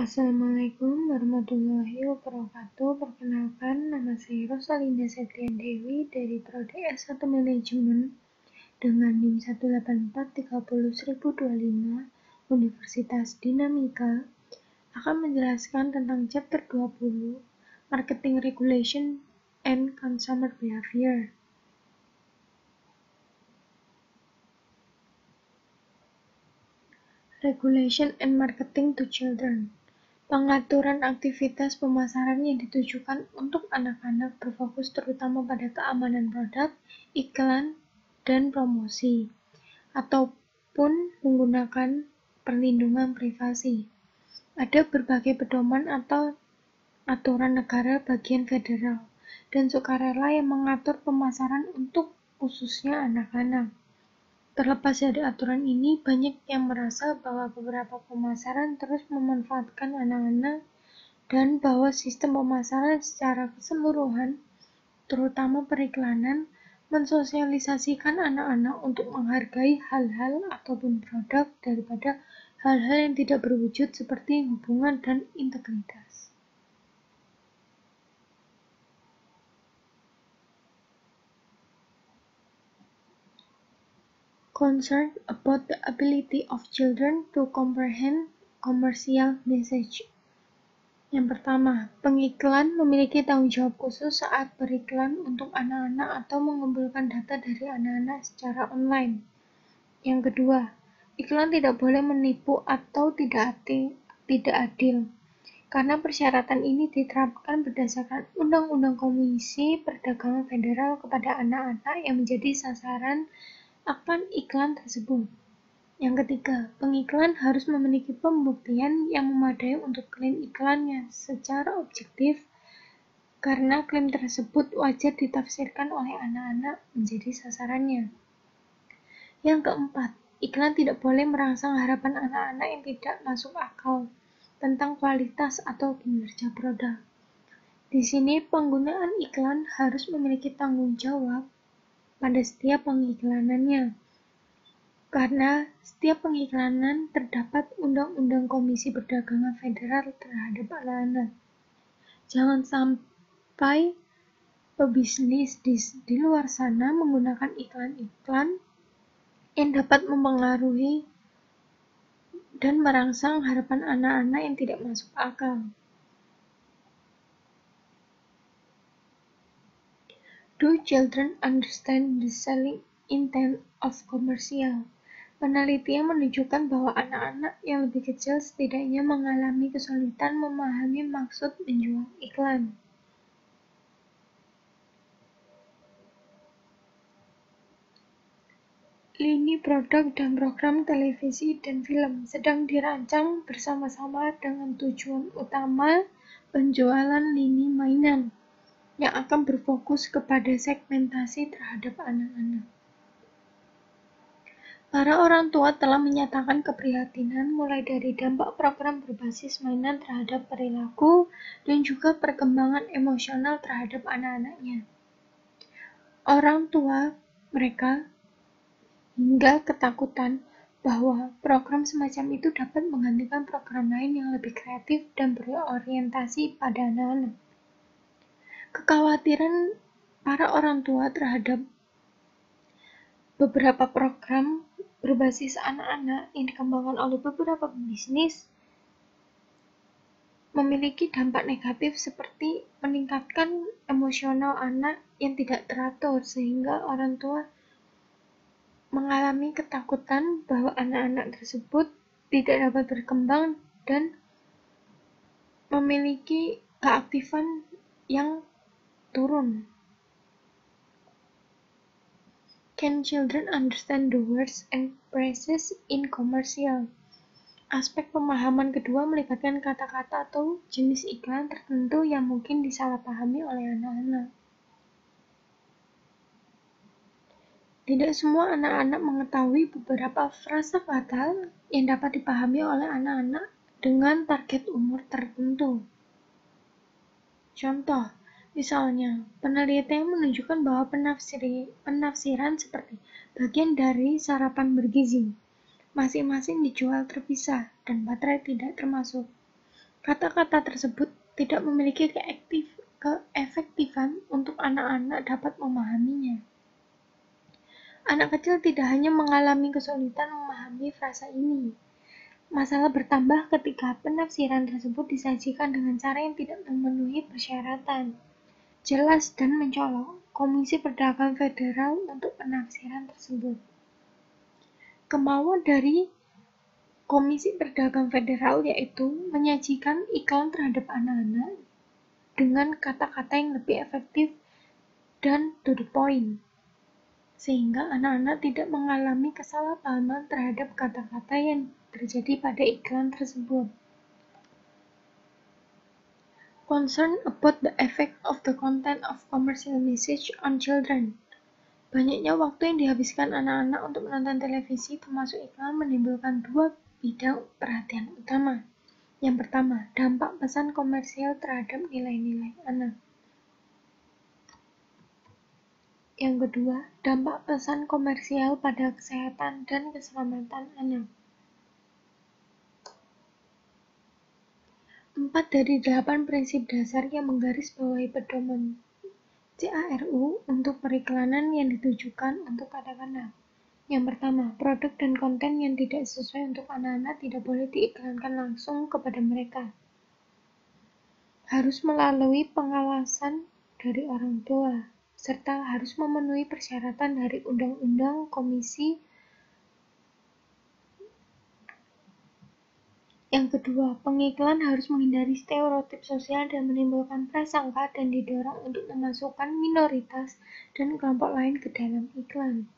Assalamualaikum warahmatullahi wabarakatuh. Perkenalkan, nama saya Rosalinda Septian Dewi dari Prodi S1 Manajemen dengan NIM 184301025 Universitas Dinamika akan menjelaskan tentang chapter 20 Marketing Regulation and Consumer Behavior. Regulation and Marketing to Children. Pengaturan aktivitas pemasaran yang ditujukan untuk anak-anak berfokus terutama pada keamanan produk, iklan, dan promosi, ataupun menggunakan perlindungan privasi. Ada berbagai pedoman atau aturan negara bagian federal dan sukarela yang mengatur pemasaran untuk khususnya anak-anak. Terlepas dari aturan ini, banyak yang merasa bahwa beberapa pemasaran terus memanfaatkan anak-anak dan bahwa sistem pemasaran secara keseluruhan, terutama periklanan, mensosialisasikan anak-anak untuk menghargai hal-hal ataupun produk daripada hal-hal yang tidak berwujud seperti hubungan dan integritas. Concerned about the ability of children to comprehend commercial message. Yang pertama, pengiklan memiliki tanggung jawab khusus saat beriklan untuk anak-anak atau mengumpulkan data dari anak-anak secara online. Yang kedua, iklan tidak boleh menipu atau tidak adil, karena persyaratan ini diterapkan berdasarkan Undang-Undang Komisi Perdagangan Federal kepada anak-anak yang menjadi sasaran akan iklan tersebut. Yang ketiga, pengiklan harus memiliki pembuktian yang memadai untuk klaim iklannya secara objektif, karena klaim tersebut wajar ditafsirkan oleh anak-anak menjadi sasarannya. Yang keempat, iklan tidak boleh merangsang harapan anak-anak yang tidak masuk akal tentang kualitas atau kinerja produk. Di sini, penggunaan iklan harus memiliki tanggung jawab pada setiap pengiklanannya, karena setiap pengiklanan terdapat Undang-Undang Komisi Perdagangan Federal terhadap anak-anak. Jangan sampai pebisnis di luar sana menggunakan iklan-iklan yang dapat mempengaruhi dan merangsang harapan anak-anak yang tidak masuk akal. Do children understand the selling intent of commercial? Penelitian menunjukkan bahwa anak-anak yang lebih kecil setidaknya mengalami kesulitan memahami maksud menjual iklan. Lini produk dan program televisi dan film sedang dirancang bersama-sama dengan tujuan utama penjualan lini mainan yang akan berfokus kepada segmentasi terhadap anak-anak. Para orang tua telah menyatakan keprihatinan mulai dari dampak program berbasis mainan terhadap perilaku dan juga perkembangan emosional terhadap anak-anaknya. Orang tua mereka hingga ketakutan bahwa program semacam itu dapat menggantikan program lain yang lebih kreatif dan berorientasi pada anak-anak. Kekhawatiran para orang tua terhadap beberapa program berbasis anak-anak yang dikembangkan oleh beberapa bisnis memiliki dampak negatif seperti meningkatkan emosional anak yang tidak teratur, sehingga orang tua mengalami ketakutan bahwa anak-anak tersebut tidak dapat berkembang dan memiliki keaktifan yang turun. Can children understand the words and phrases in commercial? Aspek pemahaman kedua melibatkan kata-kata atau jenis iklan tertentu yang mungkin disalahpahami oleh anak-anak. Tidak semua anak-anak mengetahui beberapa frasa kata yang dapat dipahami oleh anak-anak dengan target umur tertentu. Contoh, misalnya, penelitian menunjukkan bahwa penafsiran seperti bagian dari sarapan bergizi masing-masing dijual terpisah dan baterai tidak termasuk. Kata-kata tersebut tidak memiliki keefektifan untuk anak-anak dapat memahaminya. Anak kecil tidak hanya mengalami kesulitan memahami frasa ini. Masalah bertambah ketika penafsiran tersebut disajikan dengan cara yang tidak memenuhi persyaratan. Jelas dan mencolok Komisi Perdagangan Federal untuk penafsiran tersebut. Kemauan dari Komisi Perdagangan Federal yaitu menyajikan iklan terhadap anak-anak dengan kata-kata yang lebih efektif dan to the point, sehingga anak-anak tidak mengalami kesalahpahaman terhadap kata-kata yang terjadi pada iklan tersebut. Concern about the effect of the content of commercial message on children. Banyaknya waktu yang dihabiskan anak-anak untuk menonton televisi termasuk iklan menimbulkan dua bidang perhatian utama. Yang pertama, dampak pesan komersial terhadap nilai-nilai anak. Yang kedua, dampak pesan komersial pada kesehatan dan keselamatan anak. 4 dari 8 prinsip dasar yang menggarisbawahi pedoman CARU untuk periklanan yang ditujukan untuk anak-anak. Yang pertama, produk dan konten yang tidak sesuai untuk anak-anak tidak boleh diiklankan langsung kepada mereka. Harus melalui pengawasan dari orang tua, serta harus memenuhi persyaratan dari Undang-Undang Komisi. Yang kedua, pengiklan harus menghindari stereotip sosial dan menimbulkan prasangka dan didorong untuk memasukkan minoritas dan kelompok lain ke dalam iklan.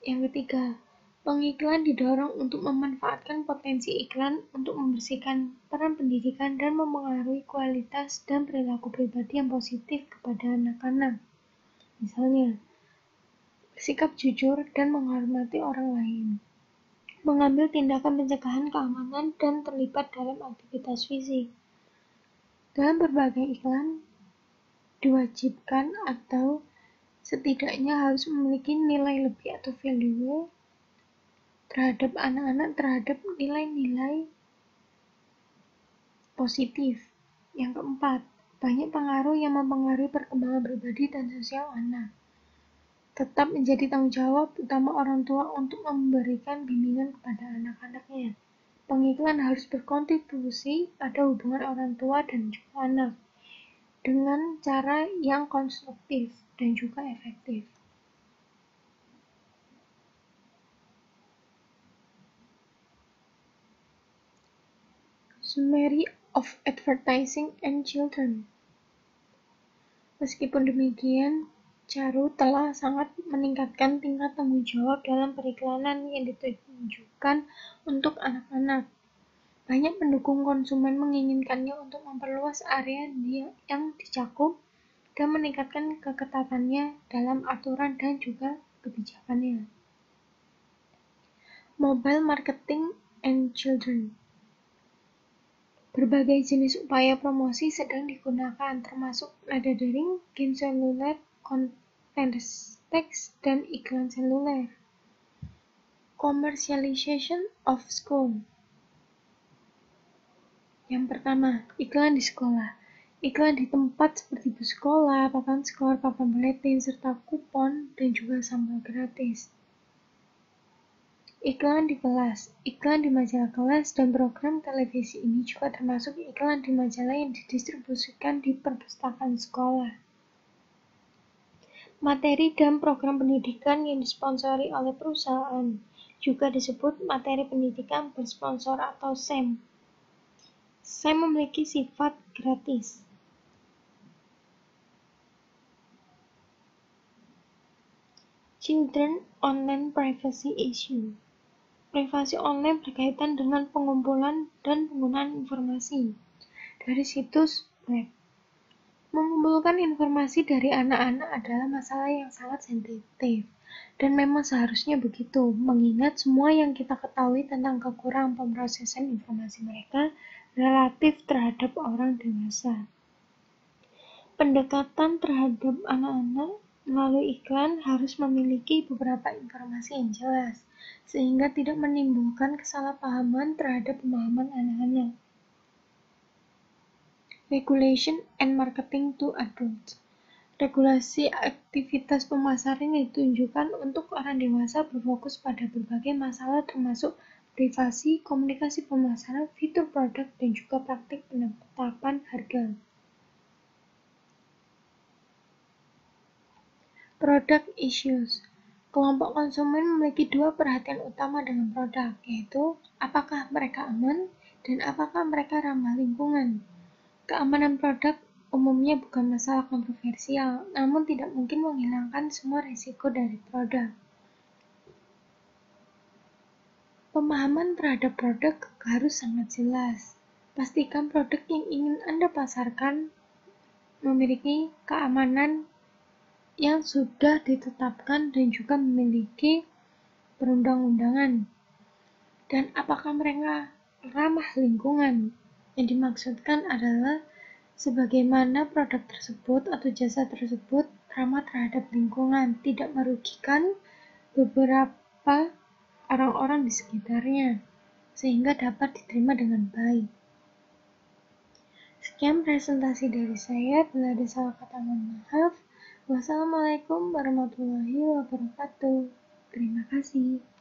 Yang ketiga, pengiklan didorong untuk memanfaatkan potensi iklan untuk membersihkan peran pendidikan dan memengaruhi kualitas dan perilaku pribadi yang positif kepada anak-anak. Misalnya, bersikap jujur dan menghormati orang lain, mengambil tindakan pencegahan keamanan dan terlibat dalam aktivitas fisik. Dalam berbagai iklan, diwajibkan atau setidaknya harus memiliki nilai lebih atau value terhadap anak-anak terhadap nilai-nilai positif. Yang keempat, banyak pengaruh yang mempengaruhi perkembangan pribadi dan sosial anak. Tetap menjadi tanggung jawab utama orang tua untuk memberikan bimbingan kepada anak-anaknya. Pengiklan harus berkontribusi pada hubungan orang tua dan juga anak dengan cara yang konstruktif dan juga efektif. Summary of Advertising and Children. Meskipun demikian, CARU telah sangat meningkatkan tingkat tanggung jawab dalam periklanan yang ditujukan untuk anak-anak. Banyak pendukung konsumen menginginkannya untuk memperluas area yang dicakup dan meningkatkan keketatannya dalam aturan dan juga kebijakannya. Mobile Marketing and Children. Berbagai jenis upaya promosi sedang digunakan, termasuk nada dering, game seluler, konten teks, dan iklan seluler. Commercialization of school. Yang pertama, iklan di sekolah. Iklan di tempat seperti bus sekolah, papan skor, papan buletin, serta kupon, dan juga sampel gratis. Iklan di kelas. Iklan di majalah kelas dan program televisi ini juga termasuk iklan di majalah yang didistribusikan di perpustakaan sekolah. Materi dan program pendidikan yang disponsori oleh perusahaan juga disebut materi pendidikan bersponsor atau SEM. SEM memiliki sifat gratis. Children Online Privacy Issue. Privasi online berkaitan dengan pengumpulan dan penggunaan informasi dari situs web. Mengumpulkan informasi dari anak-anak adalah masalah yang sangat sensitif, dan memang seharusnya begitu, mengingat semua yang kita ketahui tentang kekurangan pemrosesan informasi mereka relatif terhadap orang dewasa. Pendekatan terhadap anak-anak Melalui iklan harus memiliki beberapa informasi yang jelas, sehingga tidak menimbulkan kesalahpahaman terhadap pemahaman anak-anak. Regulation and marketing to adults. Regulasi aktivitas pemasaran yang ditunjukkan untuk orang dewasa berfokus pada berbagai masalah termasuk privasi, komunikasi pemasaran, fitur produk, dan juga praktik penetapan harga. Product issues. Kelompok konsumen memiliki dua perhatian utama dengan produk, yaitu apakah mereka aman dan apakah mereka ramah lingkungan. Keamanan produk umumnya bukan masalah kontroversial, namun tidak mungkin menghilangkan semua risiko dari produk. Pemahaman terhadap produk harus sangat jelas. Pastikan produk yang ingin Anda pasarkan memiliki keamanan yang sudah ditetapkan dan juga memiliki perundang-undangan. Dan apakah mereka ramah lingkungan? Yang dimaksudkan adalah sebagaimana produk tersebut atau jasa tersebut ramah terhadap lingkungan, tidak merugikan beberapa orang-orang di sekitarnya, sehingga dapat diterima dengan baik. Sekian presentasi dari saya. Bila ada salah kata, mohon maaf. Wassalamualaikum warahmatullahi wabarakatuh. Terima kasih.